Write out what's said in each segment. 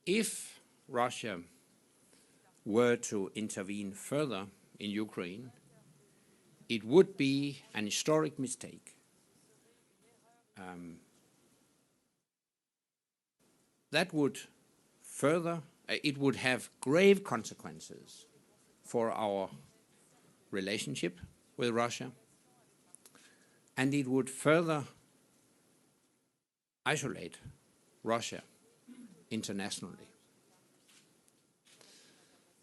if Russia were to intervene further in Ukraine, it would be an historic mistake. That would further, it would have grave consequences for our relationship with Russia, and it would further isolate Russia internationally.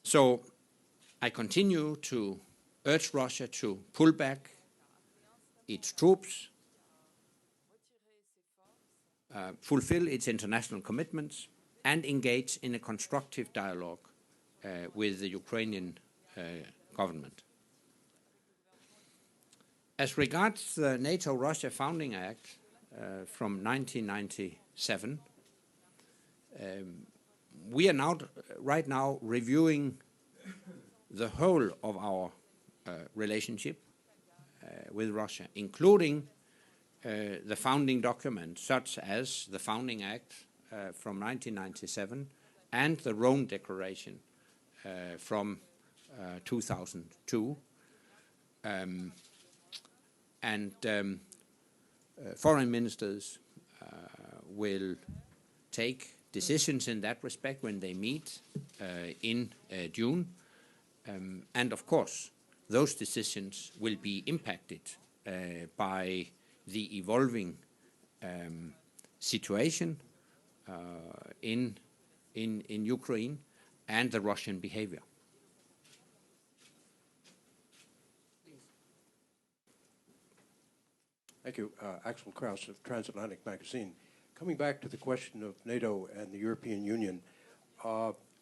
So I continue to urge Russia to pull back its troops, fulfill its international commitments, and engage in a constructive dialogue with the Ukrainian government. As regards the NATO-Russia Founding Act from 1997, we are right now reviewing the whole of our relationship with Russia, including the founding documents such as the Founding Act from 1997 and the Rome Declaration from 2002. Foreign ministers will take decisions in that respect when they meet in June. And of course, those decisions will be impacted by the evolving situation in Ukraine and the Russian behavior. Thank you. Axel Kraus of Transatlantic Magazine. Coming back to the question of NATO and the European Union,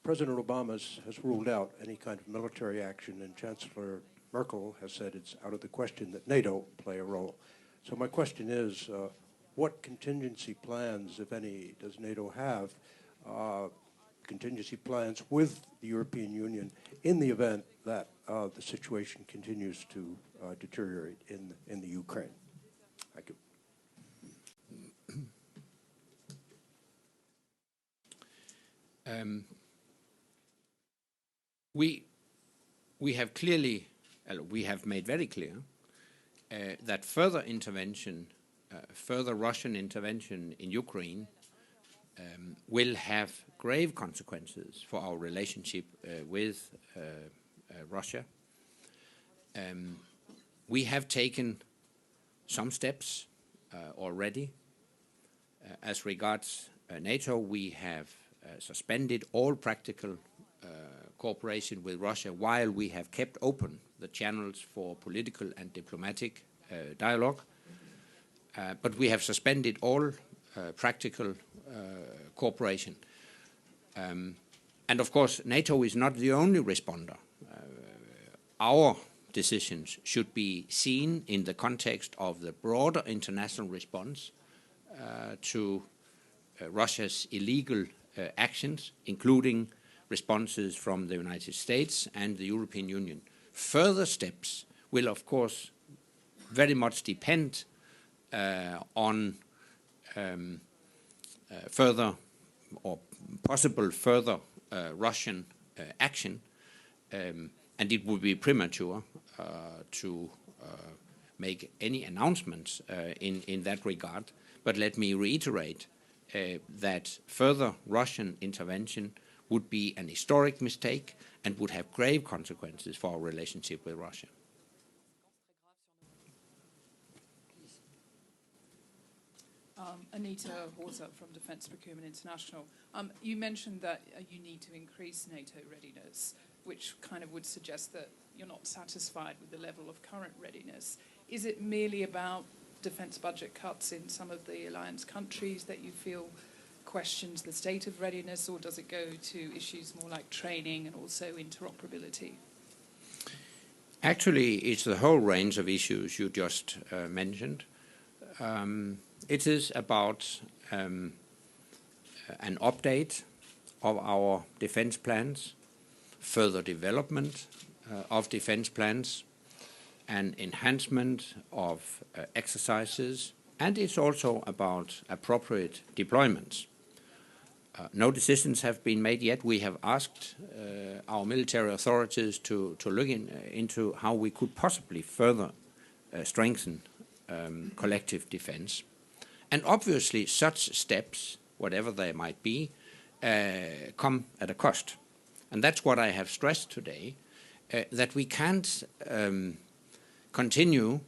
President Obama has ruled out any kind of military action, and Chancellor Merkel has said it's out of the question that NATO play a role. So my question is, what contingency plans, if any, does NATO have, contingency plans with the European Union in the event that the situation continues to deteriorate in the Ukraine? Thank you. We have clearly, we have made very clear that further intervention, further Russian intervention in Ukraine will have grave consequences for our relationship with Russia. We have taken some steps already. As regards NATO, we have suspended all practical cooperation with Russia while we have kept open the channels for political and diplomatic dialogue. But we have suspended all practical cooperation. And of course, NATO is not the only responder. Our decisions should be seen in the context of the broader international response to Russia's illegal actions, including responses from the United States and the European Union. Further steps will, of course, very much depend on further or possible further Russian action, and it would be premature to make any announcements in that regard. But let me reiterate that further Russian intervention would be an historic mistake and would have grave consequences for our relationship with Russia. Anita Horza from Defence Procurement International. You mentioned that you need to increase NATO readiness, which kind of would suggest that you're not satisfied with the level of current readiness. Is it merely about defence budget cuts in some of the alliance countries that you feel questions the state of readiness, or does it go to issues more like training and also interoperability? Actually, it's the whole range of issues you just mentioned. It is about an update of our defense plans, further development of defense plans, an enhancement of exercises, and it's also about appropriate deployments. No decisions have been made yet. We have asked our military authorities to look into how we could possibly further strengthen collective defense. And obviously such steps, whatever they might be, come at a cost. And that's what I have stressed today, that we can't continue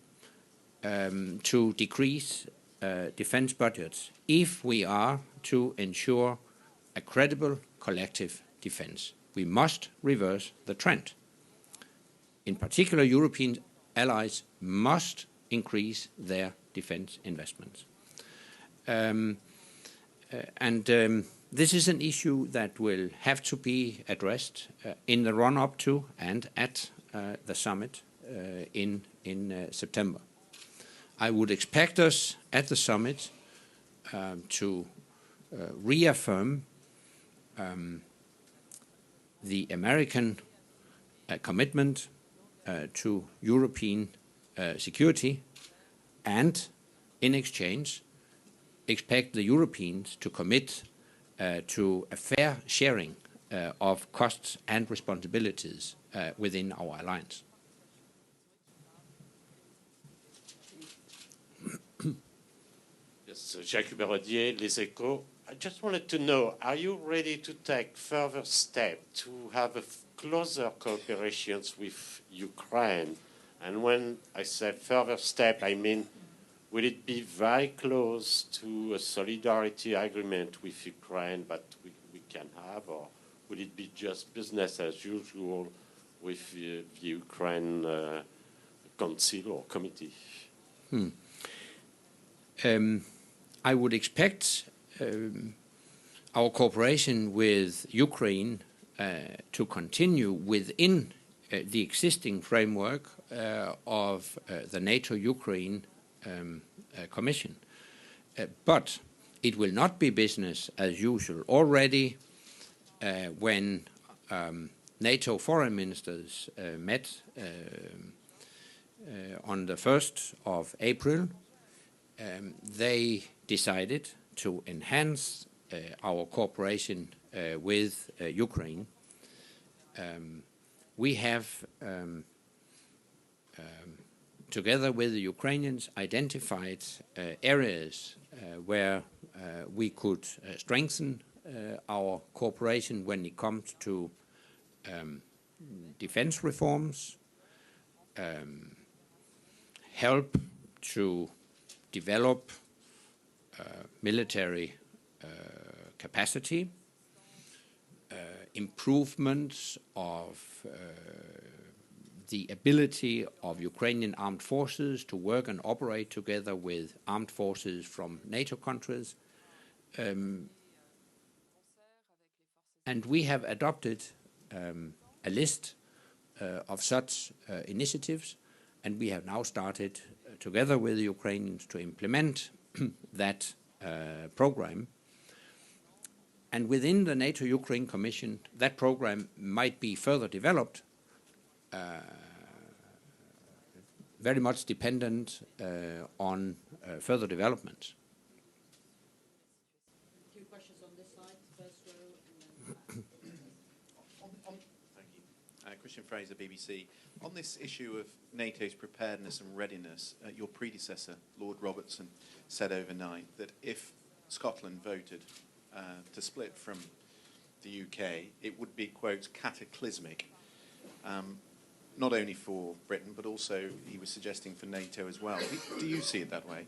to decrease defense budgets if we are to ensure a credible collective defense. We must reverse the trend. In particular, European allies must increase their defense investments. This is an issue that will have to be addressed in the run-up to and at the summit in September. I would expect us at the summit to reaffirm the American commitment to European security, and in exchange expect the Europeans to commit to a fair sharing of costs and responsibilities within our alliance. Yes, Jacques Berrodier, Les Echos. I just wanted to know, are you ready to take further steps to have a closer cooperation with Ukraine? And when I say further step, I mean, will it be very close to a solidarity agreement with Ukraine that we can have, or will it be just business as usual with the Ukraine Council or committee? I would expect our cooperation with Ukraine to continue within the existing framework of the NATO-Ukraine Commission. But it will not be business as usual. Already when NATO foreign ministers met on the 1st of April, they decided to enhance our cooperation with Ukraine. We have, together with the Ukrainians, identified areas where we could strengthen our cooperation when it comes to defense reforms, help to develop military capacity, improvements of the ability of Ukrainian armed forces to work and operate together with armed forces from NATO countries. And we have adopted a list of such initiatives, and we have now started together with the Ukrainians to implement that program. And within the NATO-Ukraine Commission, that program might be further developed, very much dependent on further developments. A few questions on this side, first row, and then Thank you. Christian Fraser, BBC. On this issue of NATO's preparedness and readiness, your predecessor, Lord Robertson, said overnight that if Scotland voted to split from the UK, it would be, quote, cataclysmic, not only for Britain, but also, he was suggesting, for NATO as well. Do you see it that way?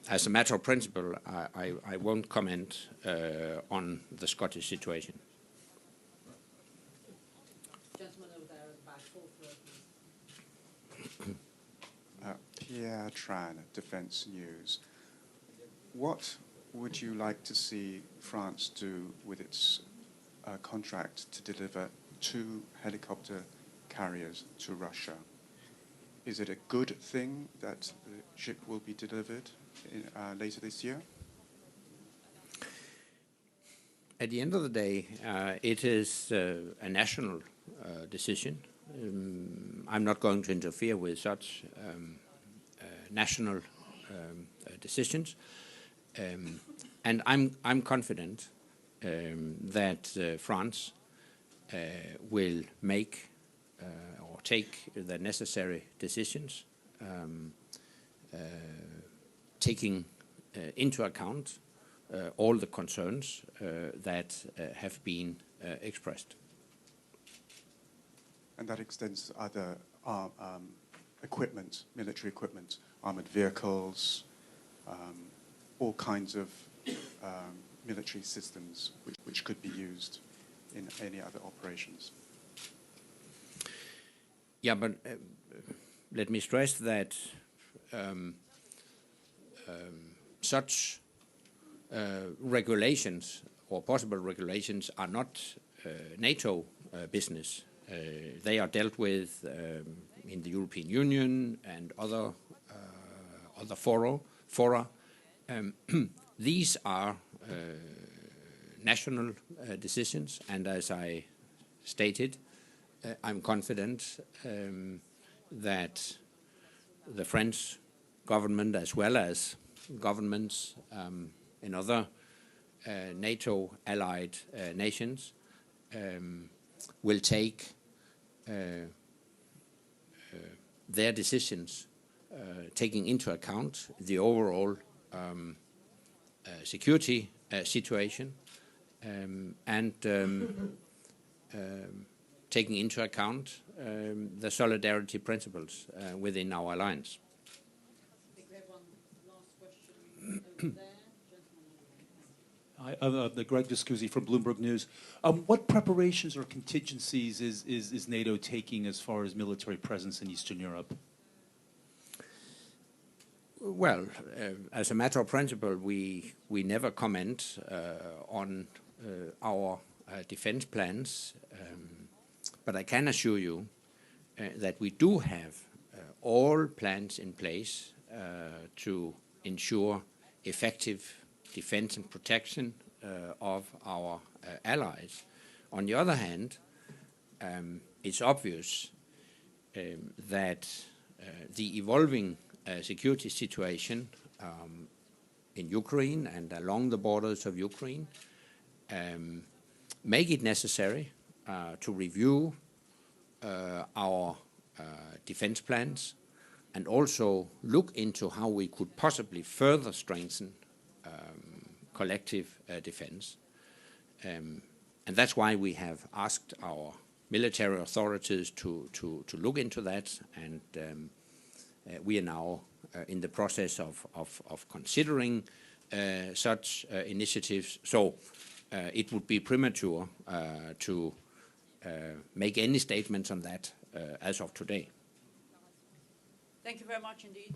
As a matter of principle, I won't comment on the Scottish situation. gentleman over there at the back, fourth row, please. Pierre Tran, Defence News. What would you like to see France do with its contract to deliver 2 helicopter carriers to Russia? Is it a good thing that the ship will be delivered later this year? At the end of the day, it is a national decision. I'm not going to interfere with such national decisions. And I'm confident that France will make or take the necessary decisions, taking into account all the concerns that have been expressed. And that extends to other equipment, military equipment, armored vehicles, all kinds of military systems which could be used in any other operations. Yeah, but let me stress that such regulations or possible regulations are not NATO business. They are dealt with in the European Union and other fora. These are national decisions, and as I stated, I'm confident that the French government, as well as governments in other NATO allied nations, will take their decisions taking into account the overall security situation and taking into account the solidarity principles within our alliance. I think we have one last question over there. Hi, Greg Viscusi from Bloomberg News. What preparations or contingencies is NATO taking as far as military presence in Eastern Europe? Well, as a matter of principle, we never comment on our defense plans, but I can assure you that we do have all plans in place to ensure effective defense and protection of our allies. On the other hand, it's obvious that the evolving security situation in Ukraine and along the borders of Ukraine make it necessary to review our defense plans and also look into how we could possibly further strengthen collective defense. And that's why we have asked our military authorities to look into that, and we are now in the process of considering such initiatives. So it would be premature to make any statements on that as of today. Thank you very much indeed.